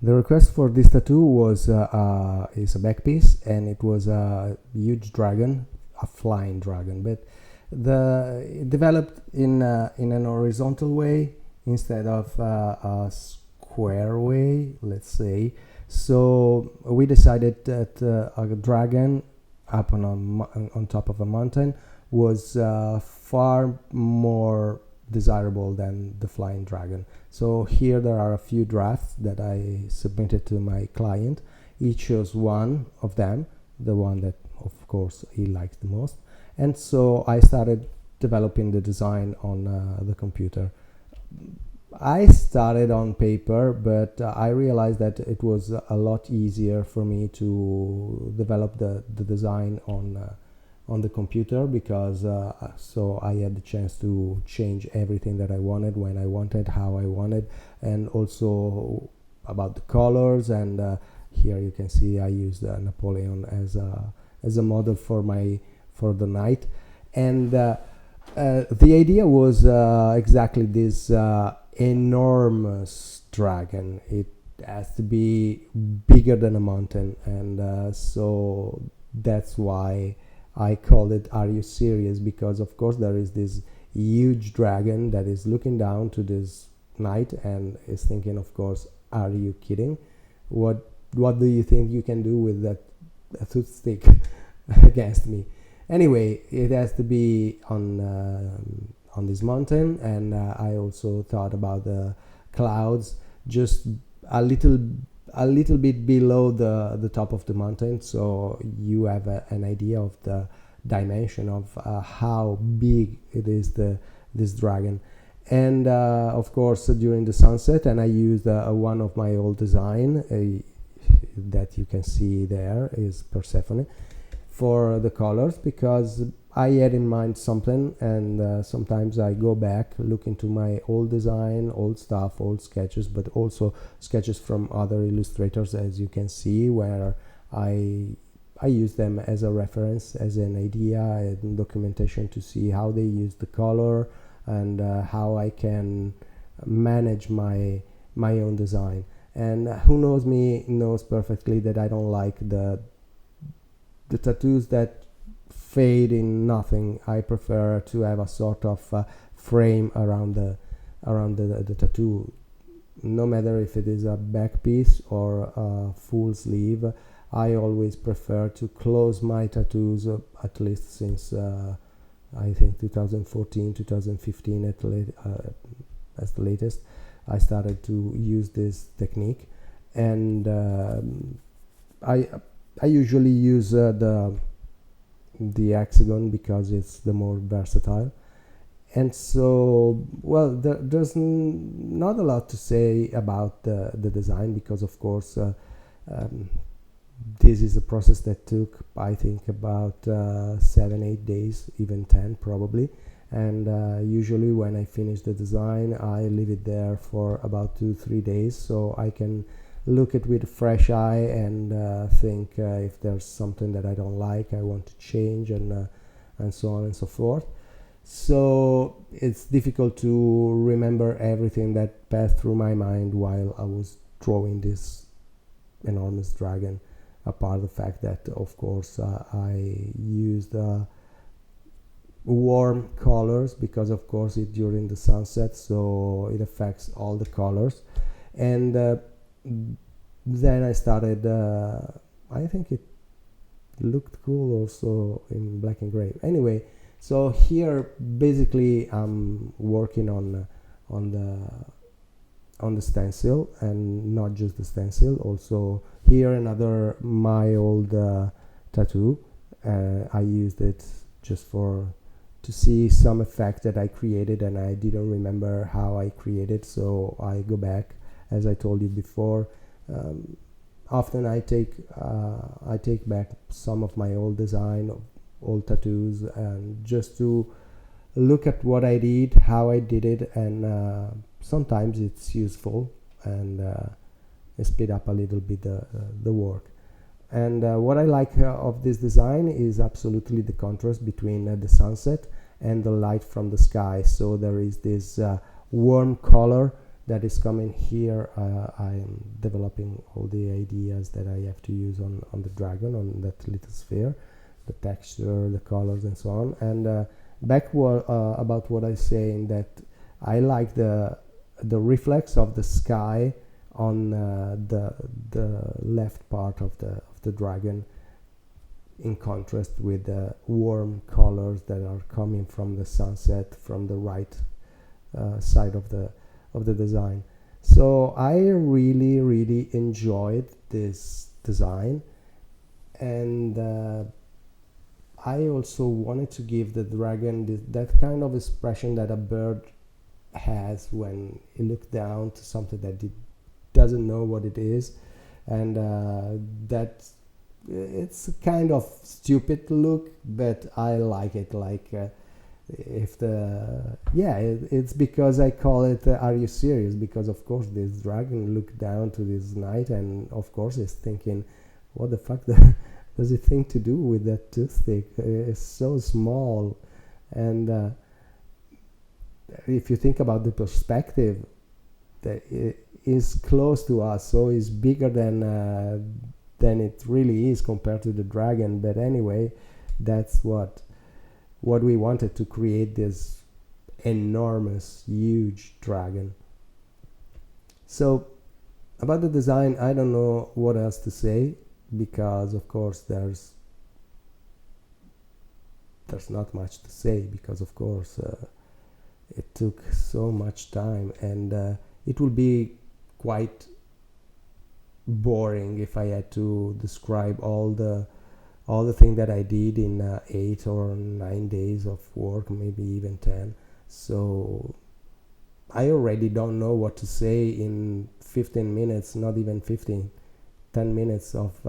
The request for this tattoo was is a backpiece, and it was a huge dragon, a flying dragon. But it developed in an horizontal way instead of a square way, let's say. So we decided that a dragon up on top of a mountain was far more desirable than the flying dragon. So here there are a few drafts that I submitted to my client. He chose one of them, the one that of course he liked the most, and so I started developing the design on the computer. I started on paper, but I realized that it was a lot easier for me to develop the design on the computer, because so I had the chance to change everything that I wanted, when I wanted, how I wanted, and also about the colors. And here you can see I used Napoleon as a model for the knight. And the idea was exactly this enormous dragon. It has to be bigger than a mountain, and so that's why I called it "Are You Serious?" Because of course there is this huge dragon that is looking down to this knight and is thinking, of course, "Are you kidding? What do you think you can do with that toothpick against me?" Anyway, it has to be on this mountain, and I also thought about the clouds just a little bit below the top of the mountain, so you have an idea of the dimension of how big it is, this dragon. And of course during the sunset, and I used one of my old design that you can see there is Persephone for the colors, because I had in mind something, and sometimes I go back, look into my old design, old stuff, old sketches, but also sketches from other illustrators, as you can see, where I use them as a reference, as an idea and documentation to see how they use the color, and how I can manage my own design. And who knows me knows perfectly that I don't like the tattoos that fade in nothing. I prefer to have a sort of frame around the tattoo, no matter if it is a back piece or a full sleeve. I always prefer to close my tattoos, at least since I think 2014, 2015 as the latest. I started to use this technique, and I usually use the hexagon because it's the more versatile. And so, well, there's not a lot to say about the design, because of course this is a process that took, I think, about 7-8 days, even 10 probably. And usually when I finish the design, I leave it there for about 2-3 days, so I can look at it with a fresh eye and think if there's something that I don't like, I want to change, and so on and so forth. So it's difficult to remember everything that passed through my mind while I was drawing this enormous dragon, apart the fact that of course I used warm colors, because of course it's during the sunset, so it affects all the colors. And then I started I think it looked cool also in black and gray. Anyway, so here basically I'm working on the stencil, and not just the stencil, also here another my old tattoo. I used it just to see some effect that I created, and I didn't remember how I created, so I go back, as I told you before. Often I take back some of my old design, old tattoos, and just to look at what I did, how I did it, and sometimes it's useful, and speed up a little bit the work. And what I like of this design is absolutely the contrast between the sunset and the light from the sky. So there is this warm color that is coming here. I am developing all the ideas that I have to use on the dragon, on that little sphere, the texture, the colors, and so on. And about what I say, in that I like the reflex of the sky on the left part of the dragon, in contrast with the warm colors that are coming from the sunset from the right side of the design. So I really enjoyed this design, and I also wanted to give the dragon that kind of expression that a bird has when it looks down to something that it doesn't know what it is, and that it's a kind of stupid look, but I like it. Like if the it's because I call it "Are you serious?" Because of course this dragon looked down to this knight, and of course it's thinking, what the fuck does it think to do with that toothpick? It's so small, and if you think about the perspective, that it is close to us, so it's bigger than it really is compared to the dragon. But anyway, that's what we wanted to create, this enormous, huge dragon. So about the design, I don't know what else to say, because of course there's not much to say, because of course it took so much time, and it will be quite boring if I had to describe all the things that I did in 8 or 9 days of work, maybe even 10. So I already don't know what to say in 15 minutes, not even 15, 10 minutes of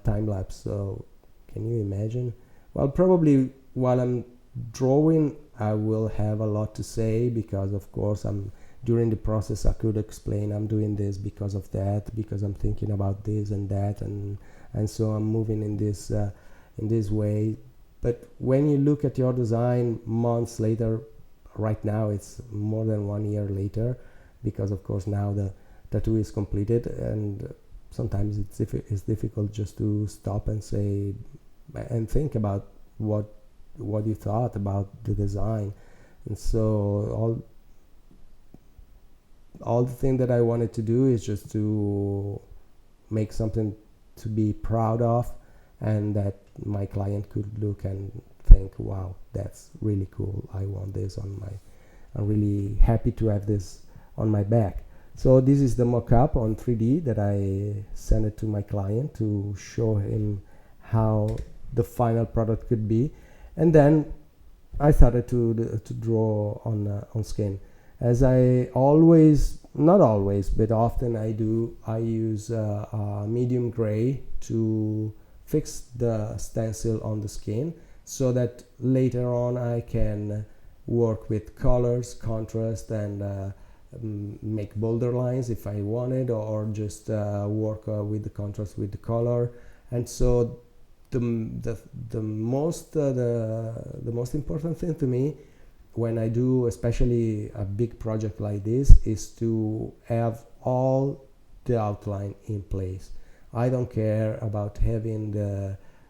time lapse. So can you imagine? Well, probably while I'm drawing I will have a lot to say, because of course during the process I could explain I'm doing this because of that, because I'm thinking about this and that, and so I'm moving in this way. But when you look at your design months later, right now it's more than 1 year later, because of course now the tattoo is completed, and sometimes it's difficult just to stop and say and think about what you thought about the design. And so all the thing that I wanted to do is just to make something to be proud of, and that my client could look and think, wow, that's really cool, I want this on my, I'm really happy to have this on my back. So this is the mock-up on 3D that I sent it to my client to show him how the final product could be. And then I started to draw on skin. As I always, not always, but often I do, I use a medium gray to fix the stencil on the skin, so that later on I can work with colors, contrast, and make bolder lines if I wanted, or just work with the contrast with the color. And so the most important thing to me when I do especially a big project like this is to have all the outline in place. I don't care about having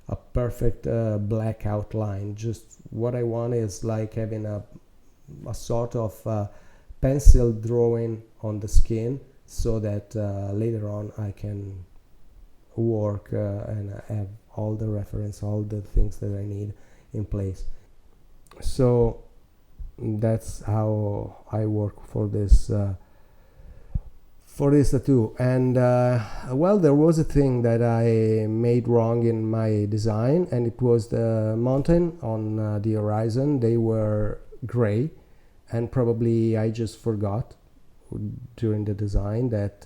a perfect black outline. Just what I want is like having a sort of pencil drawing on the skin, so that later on I can work and have all the reference, all the things that I need in place. So that's how I work for this tattoo. And well, there was a thing that I made wrong in my design, and it was the mountain on the horizon. They were gray, and probably I just forgot during the design that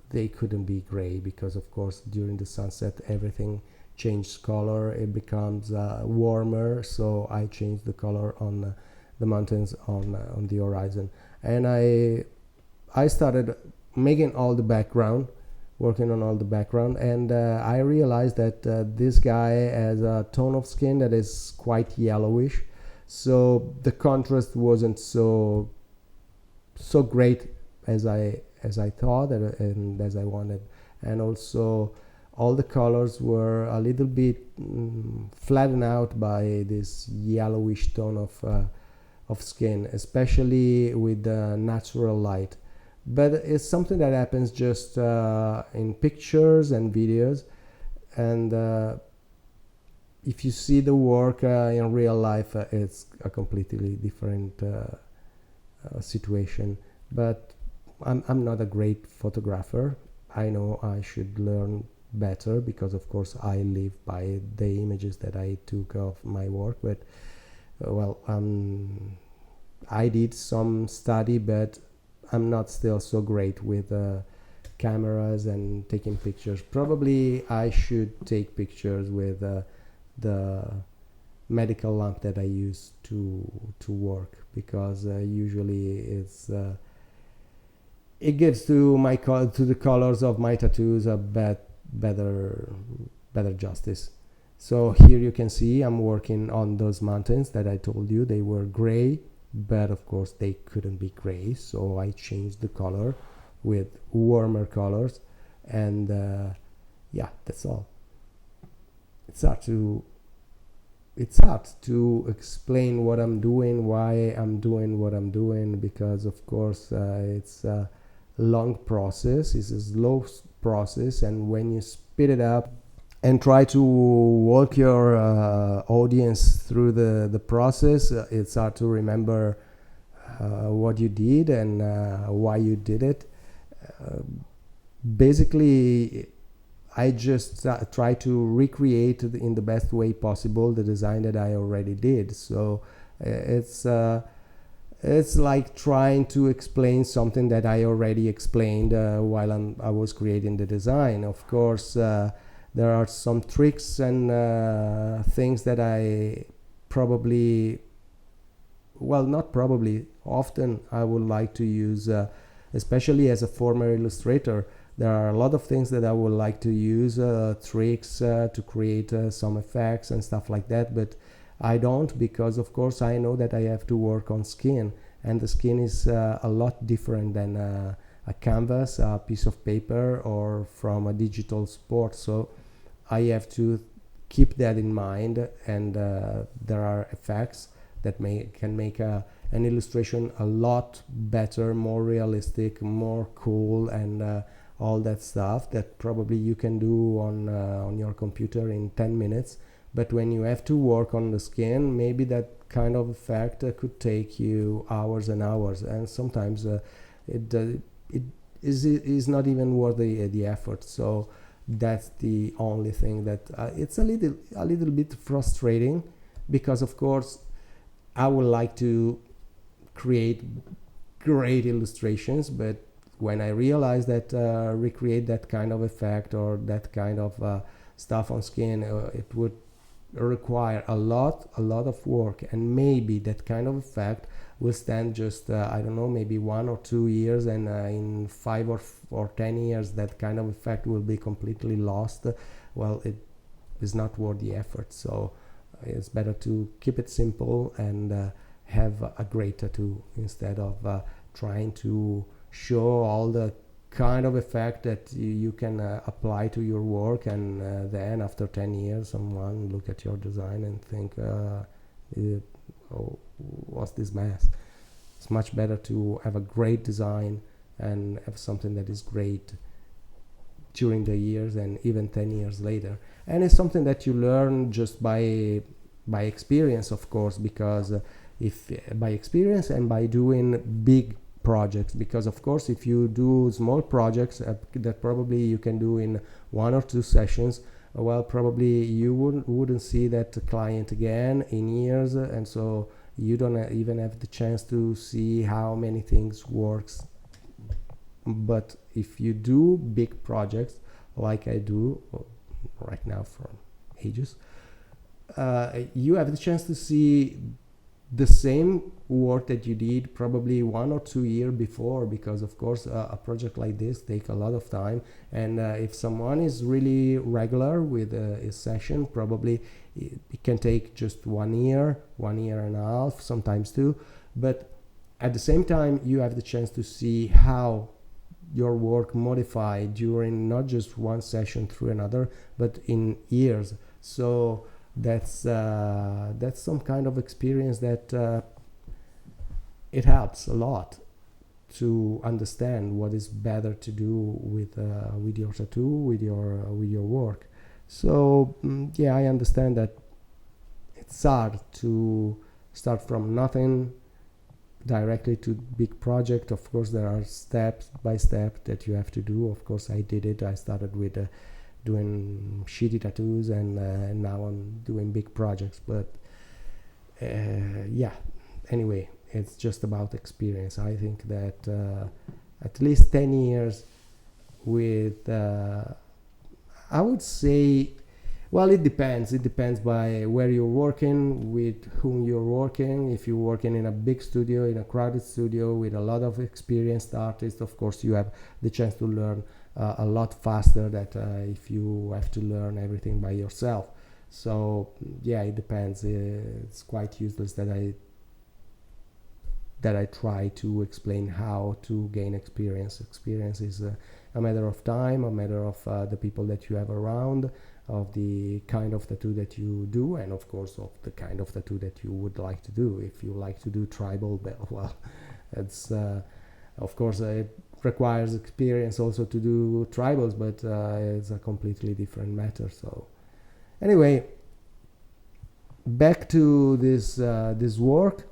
they couldn't be gray, because of course during the sunset everything changed color, it becomes warmer, so I changed the color on the mountains on the horizon. And I started making all the background, working on all the background, and I realized that this guy has a tone of skin that is quite yellowish, so the contrast wasn't so great as I thought and as I wanted. And also all the colors were a little bit flattened out by this yellowish tone of skin, especially with the natural light. But it's something that happens just in pictures and videos, and if you see the work in real life, it's a completely different situation. But I'm not a great photographer. I know I should learn better because, of course, I live by the images that I took of my work. But well, I did some study, but I'm not still so great with cameras and taking pictures. Probably I should take pictures with the medical lamp that I use to work, because usually it gives to to the colors of my tattoos a better justice. So here you can see I'm working on those mountains that I told you they were gray, but of course they couldn't be gray, so I changed the color with warmer colors, and yeah, that's all. It's hard to explain what I'm doing, why I'm doing what I'm doing, because of course it's a long process, it's a slow process, and when you speed it up and try to walk your audience through the process, it's hard to remember what you did and why you did it. Basically, I just try to recreate in the best way possible the design that I already did. So it's like trying to explain something that I already explained while I was creating the design. Of course, there are some tricks and things that I probably, well, not probably, often I would like to use, especially as a former illustrator. There are a lot of things that I would like to use, tricks to create some effects and stuff like that, but I don't, because of course I know that I have to work on skin, and the skin is a lot different than a canvas, a piece of paper, or from a digital sport. So I have to keep that in mind, and there are effects that can make an illustration a lot better, more realistic, more cool, and all that stuff that probably you can do on your computer in 10 minutes. But when you have to work on the skin, maybe that kind of effect could take you hours and hours, and sometimes it is not even worth the effort. So that's the only thing that it's a little bit frustrating, because of course I would like to create great illustrations, but when I realize that recreate that kind of effect or that kind of stuff on skin, it would require a lot of work, and maybe that kind of effect will stand just I don't know, maybe 1 or 2 years, and in 5 or 10 years that kind of effect will be completely lost. Well, it is not worth the effort. So it's better to keep it simple and have a great tattoo instead of trying to show all the kind of effect that you can apply to your work, and then after 10 years someone look at your design and think oh, what's this mess. It's much better to have a great design and have something that is great during the years and even 10 years later. And it's something that you learn just by experience, of course, because if by experience and by doing big projects, because of course if you do small projects that probably you can do in 1 or 2 sessions, well, probably you wouldn't see that client again in years, and so you don't even have the chance to see how many things works. But if you do big projects like I do right now for ages, you have the chance to see the same work that you did probably 1 or 2 years before, because of course a project like this takes a lot of time, and if someone is really regular with his session, probably it can take just 1 year, 1.5 years, sometimes 2. But at the same time you have the chance to see how your work modified during not just one session through another, but in years. So that's some kind of experience that it helps a lot to understand what is better to do with your tattoo, with your work. So yeah, I understand that it's hard to start from nothing directly to big project. Of course, there are steps by step that you have to do. Of course, I did it. I started with doing shitty tattoos, and now I'm doing big projects. But yeah, anyway, it's just about experience. I think that at least 10 years with, I would say, well, it depends. It depends by where you're working, with whom you're working. If you're working in a big studio, in a crowded studio with a lot of experienced artists, of course, you have the chance to learn a lot faster than if you have to learn everything by yourself. So yeah, it depends. It's quite useless that I try to explain how to gain experience. Experience is a matter of time, a matter of the people that you have around, of the kind of tattoo that you do, and of course of the kind of tattoo that you would like to do. If you like to do tribal, well, it's of course it requires experience also to do tribals, but it's a completely different matter. So anyway, back to this work.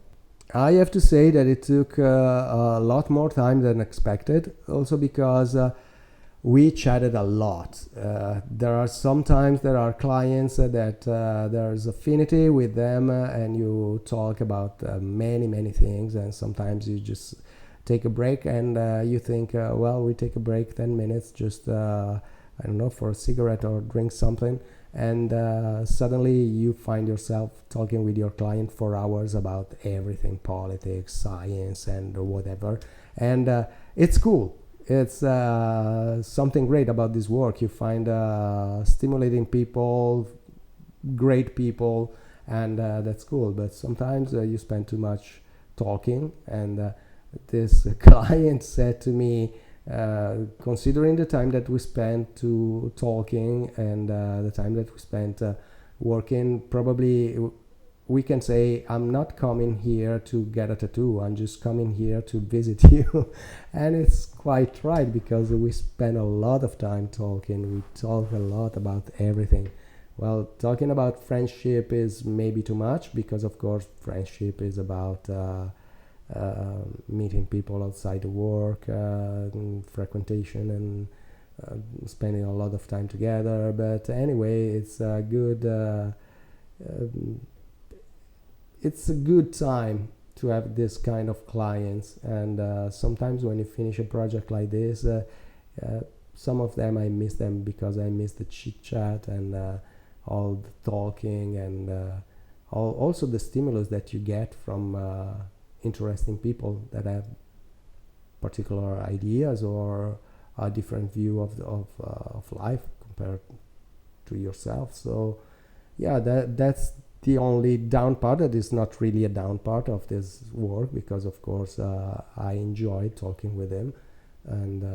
I have to say that it took a lot more time than expected, also because we chatted a lot. There are sometimes there are clients that there's affinity with them, and you talk about many things, and sometimes you just take a break and you think, well, we take a break 10 minutes just I don't know, for a cigarette or drink something, and suddenly you find yourself talking with your client for hours about everything, politics, science, and whatever. And it's cool. It's something great about this work. You find stimulating people, great people, and that's cool. But sometimes you spend too much talking, and this client said to me, considering the time that we spent to talking and the time that we spent working, probably we can say I'm not coming here to get a tattoo, I'm just coming here to visit you. And it's quite right, because we spend a lot of time talking. We talk a lot about everything. Well, talking about friendship is maybe too much, because of course friendship is about meeting people outside the work, frequentation, and spending a lot of time together. But anyway, it's a good time to have this kind of clients. And sometimes when you finish a project like this, some of them I miss them, because I miss the chit chat and all the talking, and also the stimulus that you get from interesting people that have particular ideas or a different view of life compared to yourself. So yeah, that's the only down part. That is not really a down part of this work, because of course I enjoy talking with him, and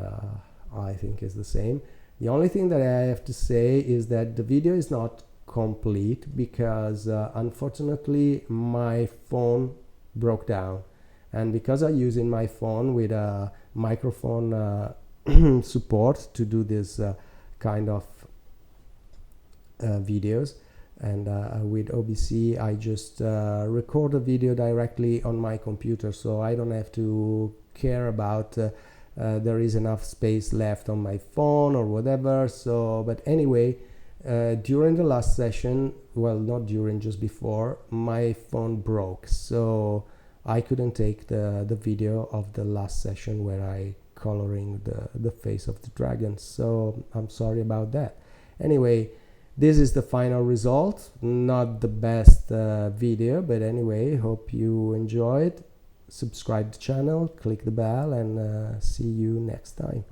I think it's the same. The only thing that I have to say is that the video is not complete, because unfortunately my phone broke down, and because I'm using my phone with a microphone support to do this kind of videos, and with OBC I just record a video directly on my computer, so I don't have to care about there is enough space left on my phone or whatever. So but anyway, during the last session, well, not during, just before, my phone broke, so I couldn't take the video of the last session where I coloring the face of the dragon. So I'm sorry about that. Anyway, this is the final result. Not the best video, but anyway, hope you enjoyed. Subscribe to the channel, click the bell, and see you next time.